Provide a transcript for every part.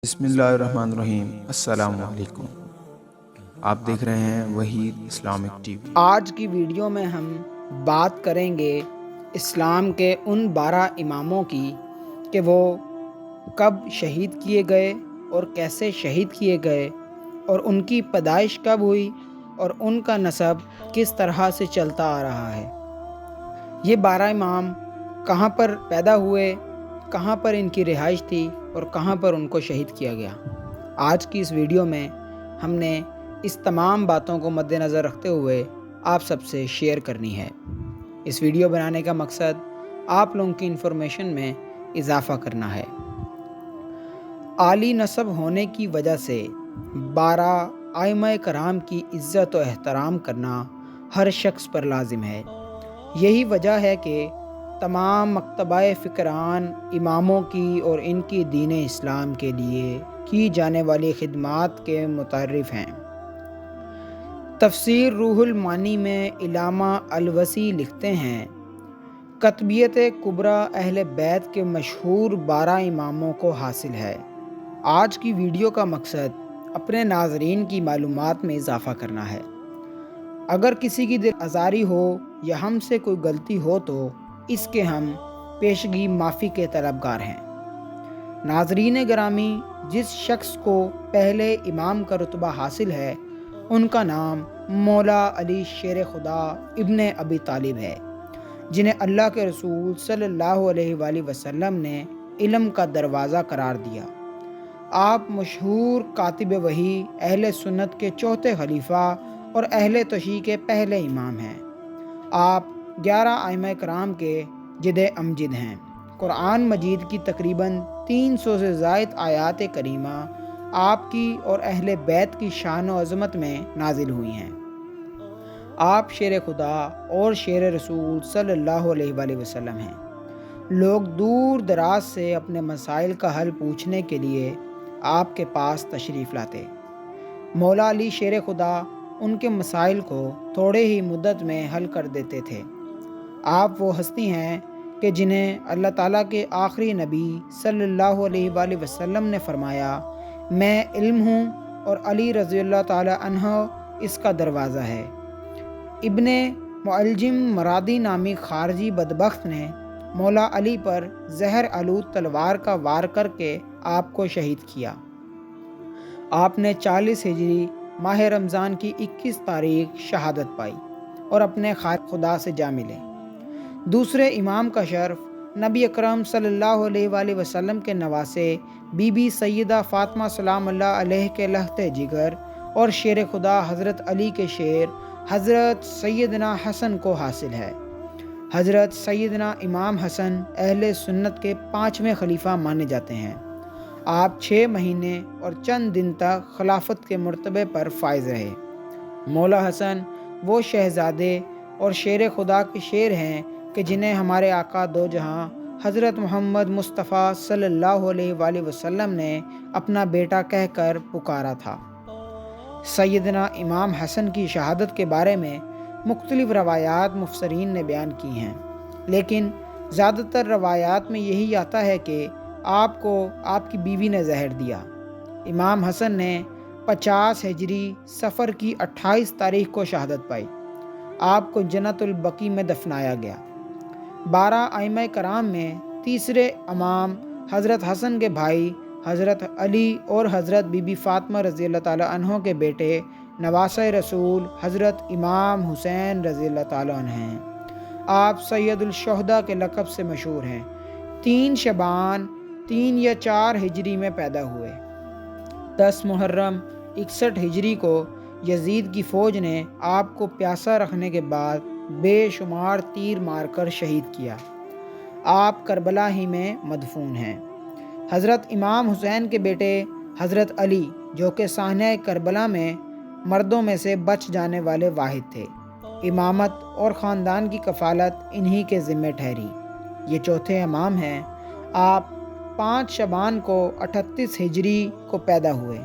بسم اللہ الرحمن الرحیم۔ السلام علیکم۔ آپ دیکھ رہے ہیں وحید اسلامک ٹی وی۔ آج کی ویڈیو میں ہم بات کریں گے اسلام کے ان 12 اماموں کی کہ وہ کب شہید کیے گئے اور کیسے شہید کیے گئے اور ان کی پیدائش کب ہوئی اور ان کا نسب کس طرح سے چلتا آ رہا ہے۔ یہ 12 امام کہاں پر پیدا ہوئے، کہاں پر ان کی رہائش تھی اور کہاں پر ان کو شہید کیا گیا۔ آج کی اس ویڈیو میں ہم نے اس تمام باتوں کو مد نظر رکھتے ہوئے آپ سب سے شیئر کرنی ہے۔ اس ویڈیو بنانے کا مقصد آپ لوگوں کی انفارمیشن میں اضافہ کرنا ہے۔ عالی نسب ہونے کی وجہ سے 12 ائمہ کرام کی عزت و احترام کرنا ہر شخص پر لازم ہے۔ یہی وجہ ہے کہ تمام مکتبہ فکران اماموں کی اور ان کی دین اسلام کے لیے کی جانے والی خدمات کے متعارف ہیں۔ تفسیر روح المعانی میں علامہ الوسی لکھتے ہیں، قطبیت کبریٰ اہل بیت کے مشہور 12 اماموں کو حاصل ہے۔ آج کی ویڈیو کا مقصد اپنے ناظرین کی معلومات میں اضافہ کرنا ہے۔ اگر کسی کی دل آزاری ہو یا ہم سے کوئی غلطی ہو تو اس کے ہم پیشگی معافی کے طلبگار ہیں۔ ناظرین گرامی، جس شخص کو پہلے امام کا رتبہ حاصل ہے ان کا نام مولا علی شیر خدا ابن ابی طالب ہے، جنہیں اللہ کے رسول صلی اللہ علیہ وآلہ وسلم نے علم کا دروازہ قرار دیا۔ آپ مشہور کاتب وحی، اہل سنت کے چوتھے خلیفہ اور اہل تشیع کے پہلے امام ہیں۔ آپ 11 ائمہ کرام کے جد امجد ہیں۔ قرآن مجید کی تقریباً 300 سے زائد آیات کریمہ آپ کی اور اہل بیت کی شان و عظمت میں نازل ہوئی ہیں۔ آپ شیر خدا اور شیر رسول صلی اللہ علیہ وآلہ وسلم ہیں۔ لوگ دور دراز سے اپنے مسائل کا حل پوچھنے کے لیے آپ کے پاس تشریف لاتے۔ مولا علی شیر خدا ان کے مسائل کو تھوڑے ہی مدت میں حل کر دیتے تھے۔ آپ وہ ہستی ہیں کہ جنہیں اللہ تعالیٰ کے آخری نبی صلی اللہ علیہ وآلہ وسلم نے فرمایا، میں علم ہوں اور علی رضی اللہ تعالیٰ عنہ اس کا دروازہ ہے۔ ابن معلجم مرادی نامی خارجی بدبخت نے مولا علی پر زہر آلود تلوار کا وار کر کے آپ کو شہید کیا۔ آپ نے 40 ہجری ماہ رمضان کی 21 تاریخ شہادت پائی اور اپنے خدا سے جا ملے۔ دوسرے امام کا شرف نبی اکرم صلی اللہ علیہ وآلہ وسلم کے نواسے بی بی سیدہ فاطمہ سلام اللہ علیہ کے لہتے جگر اور شیر خدا حضرت علی کے شیر حضرت سیدنا حسن کو حاصل ہے۔ حضرت سیدنا امام حسن اہل سنت کے 5ویں خلیفہ مانے جاتے ہیں۔ آپ 6 مہینے اور چند دن تک خلافت کے مرتبے پر فائز رہے۔ مولا حسن وہ شہزادے اور شیر خدا کے شیر ہیں کہ جنہیں ہمارے آقا دو جہاں حضرت محمد مصطفیٰ صلی اللہ علیہ وآلہ وسلم نے اپنا بیٹا کہہ کر پکارا تھا۔ سیدنا امام حسن کی شہادت کے بارے میں مختلف روایات مفسرین نے بیان کی ہیں، لیکن زیادہ تر روایات میں یہی آتا ہے کہ آپ کو آپ کی بیوی نے زہر دیا۔ امام حسن نے 50 ہجری صفر کی 28 تاریخ کو شہادت پائی۔ آپ کو جنت البقیع میں دفنایا گیا۔ 12 ائمہ کرام میں تیسرے امام حضرت حسن کے بھائی حضرت علی اور حضرت بی بی فاطمہ رضی اللہ تعالیٰ عنہ کے بیٹے نواسہ رسول حضرت امام حسین رضی اللہ تعالیٰ عنہ ہیں۔ آپ سید الشہداء کے لقب سے مشہور ہیں۔ 3 شعبان 3 یا 4 ہجری میں پیدا ہوئے۔ 10 محرم 61 ہجری کو یزید کی فوج نے آپ کو پیاسا رکھنے کے بعد بے شمار تیر مار کر شہید کیا۔ آپ کربلا ہی میں مدفون ہیں۔ حضرت امام حسین کے بیٹے حضرت علی، جو کہ سانحہ کربلا میں مردوں میں سے بچ جانے والے واحد تھے، امامت اور خاندان کی کفالت انہی کے ذمہ ٹھہری۔ یہ چوتھے امام ہیں۔ آپ 5 شعبان کو 38 ہجری کو پیدا ہوئے۔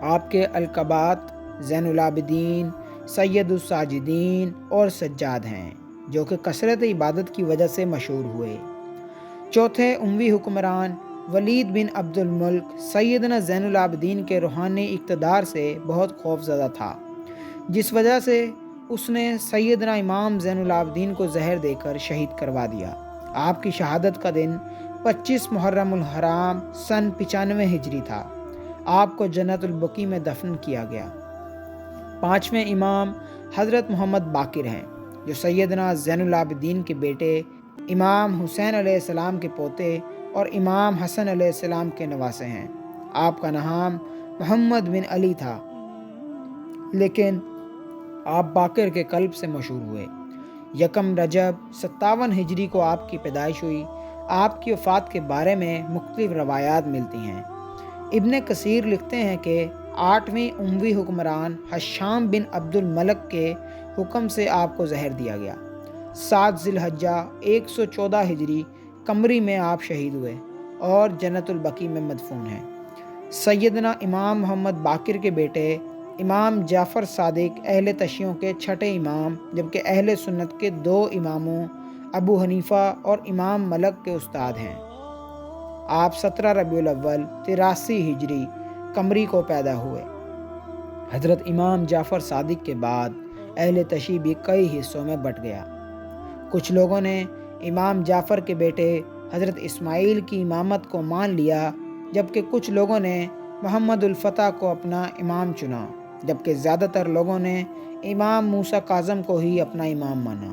آپ کے القابات زین العابدین، سید الساجدین اور سجاد ہیں، جو کہ کثرت عبادت کی وجہ سے مشہور ہوئے۔ چوتھے اموی حکمران ولید بن عبد الملک سیدنا زین العابدین کے روحانی اقتدار سے بہت خوف زدہ تھا، جس وجہ سے اس نے سیدنا امام زین العابدین کو زہر دے کر شہید کروا دیا۔ آپ کی شہادت کا دن 25 محرم الحرام سن 95 ہجری تھا۔ آپ کو جنت البقیع میں دفن کیا گیا۔ 5ویں امام حضرت محمد باقر ہیں، جو سیدنا زین العابدین کے بیٹے، امام حسین علیہ السلام کے پوتے اور امام حسن علیہ السلام کے نواسے ہیں۔ آپ کا نام محمد بن علی تھا، لیکن آپ باقر کے قلب سے مشہور ہوئے۔ 1 رجب 57 ہجری کو آپ کی پیدائش ہوئی۔ آپ کی وفات کے بارے میں مختلف روایات ملتی ہیں۔ ابن کثیر لکھتے ہیں کہ 8ویں اموی حکمران حشام بن عبد الملک کے حکم سے آپ کو زہر دیا گیا۔ 7 ذی الحجہ 114 ہجری قمری میں آپ شہید ہوئے اور جنت البقیع میں مدفون ہیں۔ سیدنا امام محمد باقر کے بیٹے امام جعفر صادق اہل تشیعوں کے 6 امام، جبکہ اہل سنت کے 2 اماموں ابو حنیفہ اور امام ملک کے استاد ہیں۔ آپ 17 ربیع الاول 83 ہجری قمری کو پیدا ہوئے۔ حضرت امام جعفر صادق کے بعد اہل تشیع بھی کئی حصوں میں بٹ گیا۔ کچھ لوگوں نے امام جعفر کے بیٹے حضرت اسماعیل کی امامت کو مان لیا، جبکہ کچھ لوگوں نے محمد الفتح کو اپنا امام چنا، جبکہ زیادہ تر لوگوں نے امام موسیٰ کاظم کو ہی اپنا امام مانا۔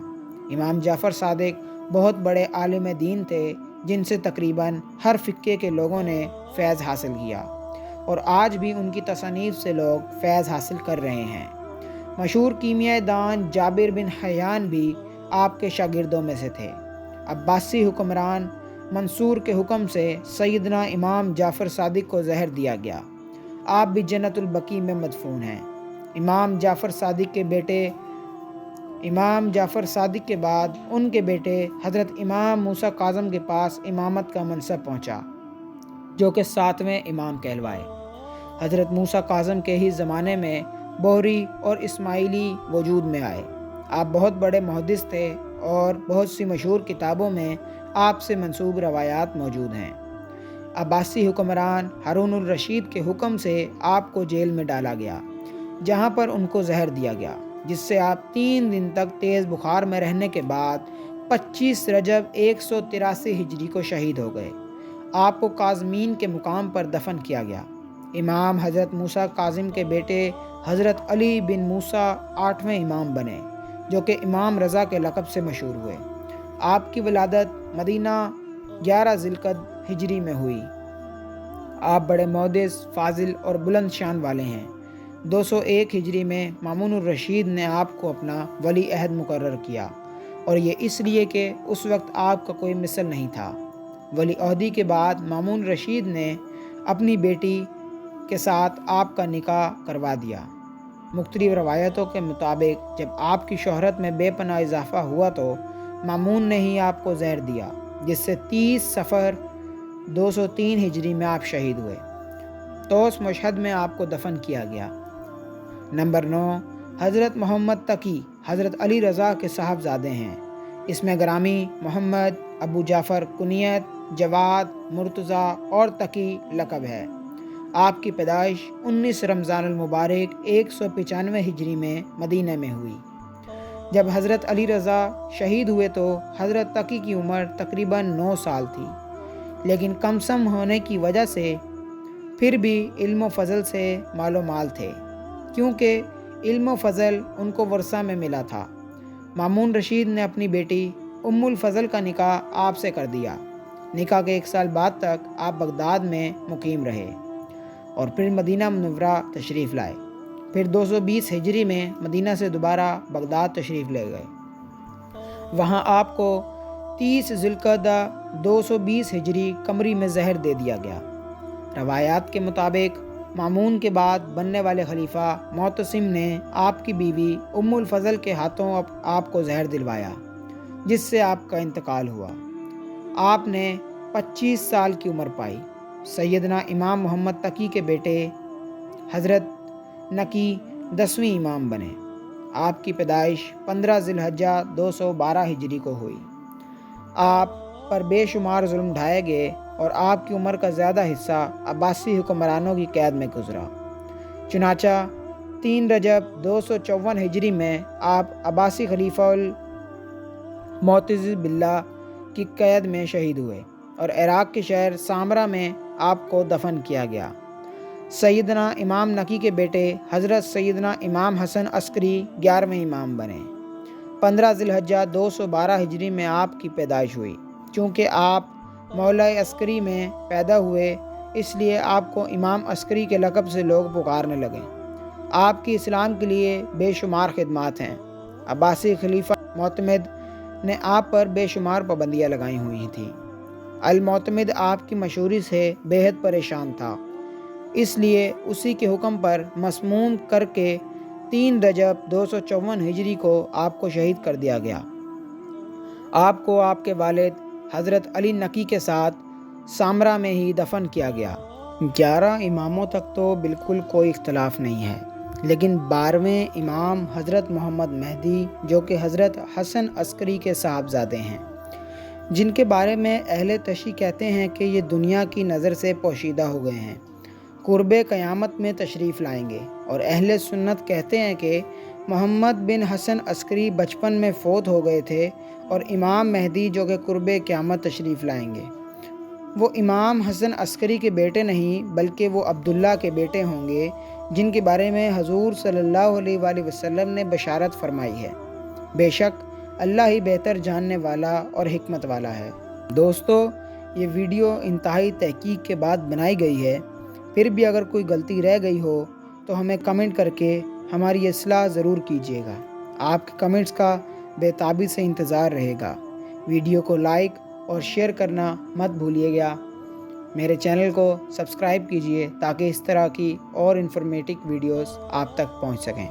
امام جعفر صادق بہت بڑے عالم دین تھے، جن سے تقریباً ہر فقہ کے لوگوں نے فیض حاصل کیا، اور آج بھی ان کی تصانیف سے لوگ فیض حاصل کر رہے ہیں۔ مشہور کیمیاء دان جابر بن حیان بھی آپ کے شاگردوں میں سے تھے۔ عباسی حکمران منصور کے حکم سے سیدنا امام جعفر صادق کو زہر دیا گیا۔ آپ بھی جنت البقیع میں مدفون ہیں۔ امام جعفر صادق کے بعد ان کے بیٹے حضرت امام موسیٰ کاظم کے پاس امامت کا منصب پہنچا، جو کہ 7ویں امام کہلوائے۔ حضرت موسیٰ کاظم کے ہی زمانے میں بوہری اور اسماعیلی وجود میں آئے۔ آپ بہت بڑے محدث تھے اور بہت سی مشہور کتابوں میں آپ سے منسوب روایات موجود ہیں۔ عباسی حکمران ہارون الرشید کے حکم سے آپ کو جیل میں ڈالا گیا، جہاں پر ان کو زہر دیا گیا، جس سے آپ 3 دن تک تیز بخار میں رہنے کے بعد 25 رجب 183 ہجری کو شہید ہو گئے۔ آپ کو کاظمین کے مقام پر دفن کیا گیا۔ امام حضرت موسیٰ کاظم کے بیٹے حضرت علی بن موسیٰ 8ویں امام بنے، جو کہ امام رضا کے لقب سے مشہور ہوئے۔ آپ کی ولادت مدینہ 11 ذی القعدہ ہجری میں ہوئی۔ آپ بڑے محدث، فاضل اور بلند شان والے ہیں۔ 201 ہجری میں مامون الرشید نے آپ کو اپنا ولی عہد مقرر کیا، اور یہ اس لیے کہ اس وقت آپ کا کوئی مثل نہیں تھا۔ ولی عہدی کے بعد مامون الرشید نے اپنی بیٹی کے ساتھ آپ کا نکاح کروا دیا۔ مختلف روایتوں کے مطابق جب آپ کی شہرت میں بے پناہ اضافہ ہوا تو مامون نے ہی آپ کو زہر دیا، جس سے 30 صفر 203 ہجری میں آپ شہید ہوئے۔ توس مشہد میں آپ کو دفن کیا گیا۔ نمبر 9، حضرت محمد تقی حضرت علی رضا کے صاحبزادے ہیں۔ اس میں گرامی محمد، ابو جعفر کنیت، جواد، مرتضیٰ اور تقی لقب ہے۔ آپ کی پیدائش 19 رمضان المبارک 195 ہجری میں مدینہ میں ہوئی۔ جب حضرت علی رضا شہید ہوئے تو حضرت تقی کی عمر تقریباً 9 سال تھی، لیکن کم سم ہونے کی وجہ سے پھر بھی علم و فضل سے مال و مال تھے، کیونکہ علم و فضل ان کو ورثہ میں ملا تھا۔ مامون رشید نے اپنی بیٹی ام الفضل کا نکاح آپ سے کر دیا۔ نکاح کے 1 سال بعد تک آپ بغداد میں مقیم رہے اور پھر مدینہ منورہ تشریف لائے۔ پھر 220 ہجری میں مدینہ سے دوبارہ بغداد تشریف لے گئے۔ وہاں آپ کو 30 ذی القعدہ 220 ہجری قمری میں زہر دے دیا گیا۔ روایات کے مطابق مامون کے بعد بننے والے خلیفہ معتصم نے آپ کی بیوی ام الفضل کے ہاتھوں آپ کو زہر دلوایا، جس سے آپ کا انتقال ہوا۔ آپ نے 25 سال کی عمر پائی۔ سیدنا امام محمد تقی کے بیٹے حضرت نقی 10ویں امام بنے۔ آپ کی پیدائش 15 ذی الحجہ 212 ہجری کو ہوئی۔ آپ پر بے شمار ظلم ڈھائے گئے اور آپ کی عمر کا زیادہ حصہ عباسی حکمرانوں کی قید میں گزرا۔ چنانچہ 3 رجب 254 ہجری میں آپ عباسی خلیفہ المعتضد باللہ کی قید میں شہید ہوئے اور عراق کے شہر سامرا میں آپ کو دفن کیا گیا۔ سیدنا امام نقی کے بیٹے حضرت سیدنا امام حسن عسکری 11ویں امام بنے۔ 15 ذی الحجہ 212 ہجری میں آپ کی پیدائش ہوئی۔ چونکہ آپ مولا عسکری میں پیدا ہوئے اس لیے آپ کو امام عسکری کے لقب سے لوگ پکارنے لگے۔ آپ کی اسلام کے لیے بے شمار خدمات ہیں۔ عباسی خلیفہ معتمد نے آپ پر بے شمار پابندیاں لگائی ہوئی تھیں۔ المعتمد آپ کی مشہوری سے بے حد پریشان تھا، اس لیے اسی کے حکم پر مسموم کر کے 3 رجب 254 ہجری کو آپ کو شہید کر دیا گیا۔ آپ کو آپ کے والد حضرت علی نقی کے ساتھ سامرا میں ہی دفن کیا گیا۔ 11 اماموں تک تو بالکل کوئی اختلاف نہیں ہے، لیکن 12ویں امام حضرت محمد مہدی جو کہ حضرت حسن عسکری کے صاحبزادے ہیں، جن کے بارے میں اہل تشیع کہتے ہیں کہ یہ دنیا کی نظر سے پوشیدہ ہو گئے ہیں، قرب قیامت میں تشریف لائیں گے، اور اہل سنت کہتے ہیں کہ محمد بن حسن عسکری بچپن میں فوت ہو گئے تھے اور امام مہدی جو کہ قرب قیامت تشریف لائیں گے وہ امام حسن عسکری کے بیٹے نہیں بلکہ وہ عبداللہ کے بیٹے ہوں گے، جن کے بارے میں حضور صلی اللہ علیہ وآلہ وسلم نے بشارت فرمائی ہے۔ بے شک اللہ ہی بہتر جاننے والا اور حکمت والا ہے۔ دوستو، یہ ویڈیو انتہائی تحقیق کے بعد بنائی گئی ہے، پھر بھی اگر کوئی غلطی رہ گئی ہو تو ہمیں کمنٹ کر کے ہماری اصلاح ضرور کیجیے گا۔ آپ کے کمنٹس کا بے تابی سے انتظار رہے گا۔ ویڈیو کو لائک اور شیئر کرنا مت بھولیے گا۔ میرے چینل کو سبسکرائب کیجیے تاکہ اس طرح کی اور انفارمیٹو ویڈیوز آپ تک پہنچ سکیں۔